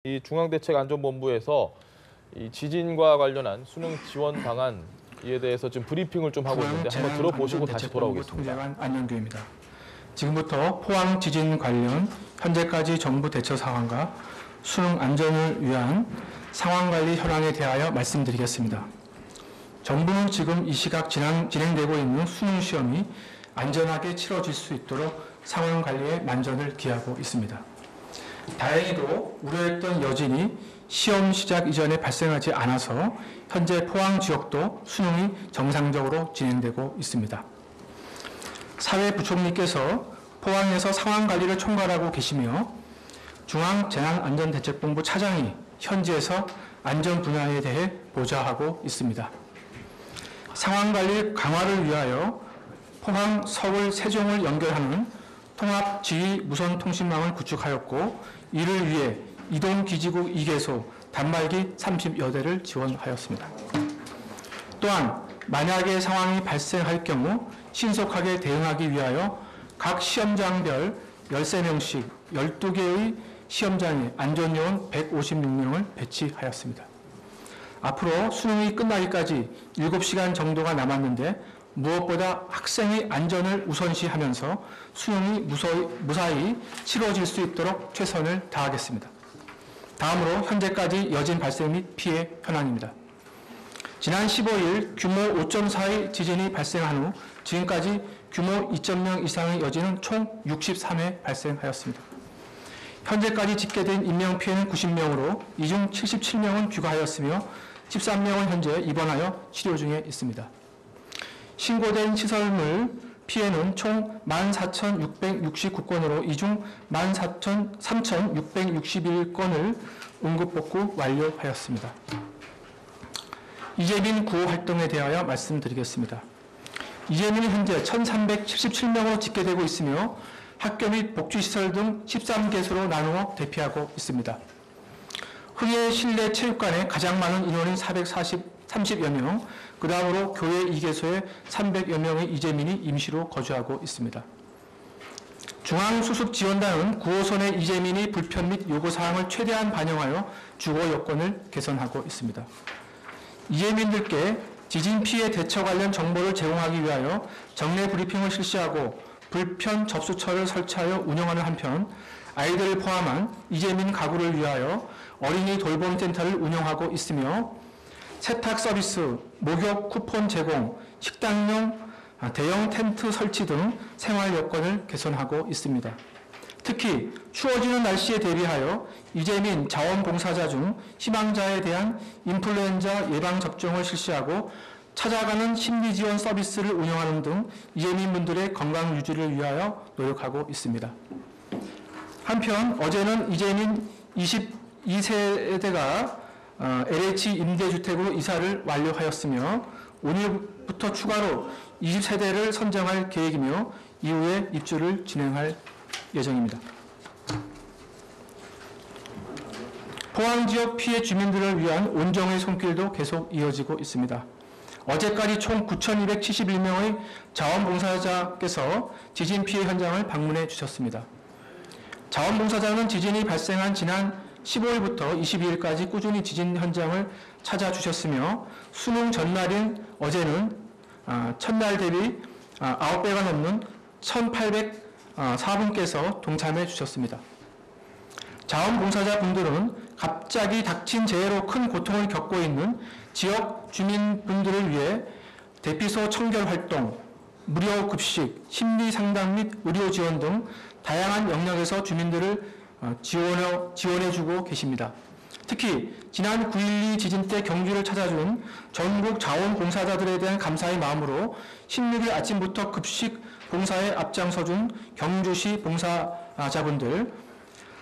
이 중앙대책안전본부에서 이 지진과 관련한 수능 지원 방안에 대해서 지금 브리핑을 좀 하고 있는데 한번 들어보시고 다시 돌아오겠습니다. 통제관 안영규입니다. 지금부터 포항 지진 관련 현재까지 정부 대처 상황과 수능 안전을 위한 상황관리 현황에 대하여 말씀드리겠습니다. 정부는 지금 이 시각 진행되고 있는 수능 시험이 안전하게 치러질 수 있도록 상황관리에 만전을 기하고 있습니다. 다행히도 우려했던 여진이 시험 시작 이전에 발생하지 않아서 현재 포항 지역도 수능이 정상적으로 진행되고 있습니다. 사회부총리께서 포항에서 상황관리를 총괄하고 계시며 중앙재난안전대책본부 차장이 현지에서 안전 분야에 대해 보좌하고 있습니다. 상황관리 강화를 위하여 포항, 서울, 세종을 연결하는 통합지휘 무선통신망을 구축하였고 이를 위해 이동기지국 2개소 단말기 30여 대를 지원하였습니다. 또한 만약에 상황이 발생할 경우 신속하게 대응하기 위하여 각 시험장별 13명씩 12개의 시험장에 안전요원 156명을 배치하였습니다. 앞으로 수능이 끝나기까지 7시간 정도가 남았는데 무엇보다 학생의 안전을 우선시하면서 수능이 무사히 치러질 수 있도록 최선을 다하겠습니다. 다음으로 현재까지 여진 발생 및 피해 현황입니다. 지난 15일 규모 5.4의 지진이 발생한 후 지금까지 규모 2.0 이상의 여진은 총 63회 발생하였습니다. 현재까지 집계된 인명피해는 90명으로 이 중 77명은 귀가하였으며 13명은 현재 입원하여 치료 중에 있습니다. 신고된 시설물 피해는 총 14,669건으로 이 중 3,661건을 응급복구 완료하였습니다. 이재민 구호 활동에 대하여 말씀드리겠습니다. 이재민은 현재 1,377명으로 집계되고 있으며 학교 및 복지시설 등 13개소로 나누어 대피하고 있습니다. 흥해 실내 체육관에 가장 많은 인원인 430여 명, 그 다음으로 교회 2개소에 300여 명의 이재민이 임시로 거주하고 있습니다. 중앙수습지원단은 9호선의 이재민이 불편 및 요구사항을 최대한 반영하여 주거 여건을 개선하고 있습니다. 이재민들께 지진 피해 대처 관련 정보를 제공하기 위하여 정례 브리핑을 실시하고 불편 접수처를 설치하여 운영하는 한편 아이들을 포함한 이재민 가구를 위하여 어린이 돌봄센터를 운영하고 있으며 세탁 서비스, 목욕 쿠폰 제공, 식당용 대형 텐트 설치 등 생활 여건을 개선하고 있습니다. 특히 추워지는 날씨에 대비하여 이재민 자원봉사자 중 희망자에 대한 인플루엔자 예방접종을 실시하고 찾아가는 심리지원 서비스를 운영하는 등 이재민분들의 건강 유지를 위하여 노력하고 있습니다. 한편 어제는 이재민 22세대가 LH 임대주택으로 이사를 완료하였으며 오늘부터 추가로 20세대를 선정할 계획이며 이후에 입주를 진행할 예정입니다. 포항 지역 피해 주민들을 위한 온정의 손길도 계속 이어지고 있습니다. 어제까지 총 9,271명의 자원봉사자께서 지진 피해 현장을 방문해 주셨습니다. 자원봉사자는 지진이 발생한 지난 15일부터 22일까지 꾸준히 지진 현장을 찾아주셨으며 수능 전날인 어제는 첫날 대비 9배가 넘는 1,804분께서 동참해 주셨습니다. 자원봉사자분들은 갑자기 닥친 재해로 큰 고통을 겪고 있는 지역 주민분들을 위해 대피소 청결 활동, 무료 급식, 심리 상담 및 의료 지원 등 다양한 영역에서 주민들을 지원해주고 계십니다. 특히 지난 9.12 지진 때 경주를 찾아준 전국 자원봉사자들에 대한 감사의 마음으로 16일 아침부터 급식 봉사에 앞장서준 경주시 봉사자분들,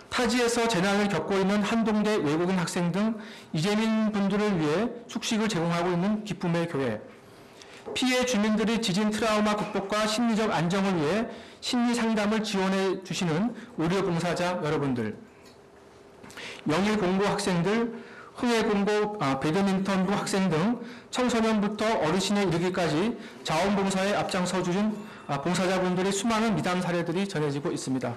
타지에서 재난을 겪고 있는 한동대 외국인 학생 등 이재민 분들을 위해 숙식을 제공하고 있는 기쁨의 교회, 피해 주민들의 지진 트라우마 극복과 심리적 안정을 위해 심리 상담을 지원해 주시는 의료봉사자 여러분들, 영일공고 학생들, 흥해공고 배드민턴부 학생 등 청소년부터 어르신에 이르기까지 자원봉사에 앞장서 주신 봉사자분들의 수많은 미담 사례들이 전해지고 있습니다.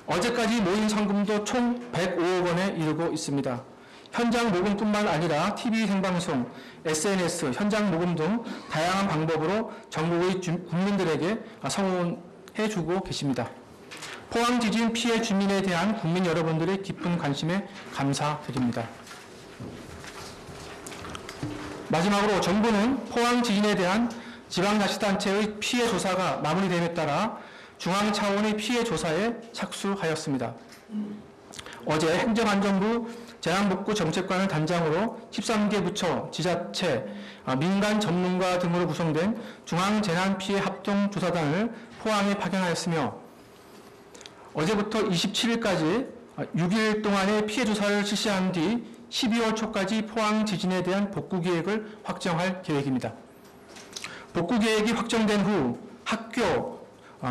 어제까지 모인 성금도 총 105억 원에 이르고 있습니다. 현장 모금뿐만 아니라 TV 생방송, SNS, 현장 모금 등 다양한 방법으로 전국의 국민들에게 성원해주고 계십니다. 포항 지진 피해 주민에 대한 국민 여러분들의 깊은 관심에 감사드립니다. 마지막으로 정부는 포항 지진에 대한 지방자치단체의 피해 조사가 마무리됨에 따라 중앙 차원의 피해 조사에 착수하였습니다. 어제 행정안전부 재난복구정책관을 단장으로 13개 부처, 지자체, 민간 전문가 등으로 구성된 중앙재난피해합동조사단을 포항에 파견하였으며 어제부터 27일까지 6일 동안의 피해 조사를 실시한 뒤 12월 초까지 포항 지진에 대한 복구 계획을 확정할 계획입니다. 복구 계획이 확정된 후 학교,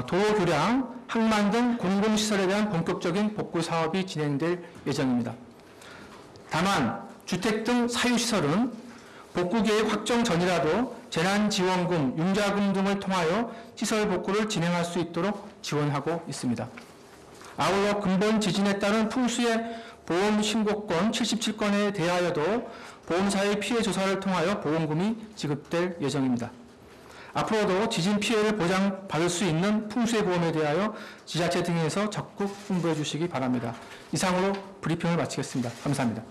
도로 교량, 항만 등 공공시설에 대한 본격적인 복구 사업이 진행될 예정입니다. 다만 주택 등 사유시설은 복구 계획 확정 전이라도 재난지원금, 융자금 등을 통하여 시설 복구를 진행할 수 있도록 지원하고 있습니다. 아울러 근본 지진에 따른 풍수의 보험 신고권 77건에 대하여도 보험사의 피해 조사를 통하여 보험금이 지급될 예정입니다. 앞으로도 지진 피해를 보장받을 수 있는 풍수의 보험에 대하여 지자체 등에서 적극 홍보해 주시기 바랍니다. 이상으로 브리핑을 마치겠습니다. 감사합니다.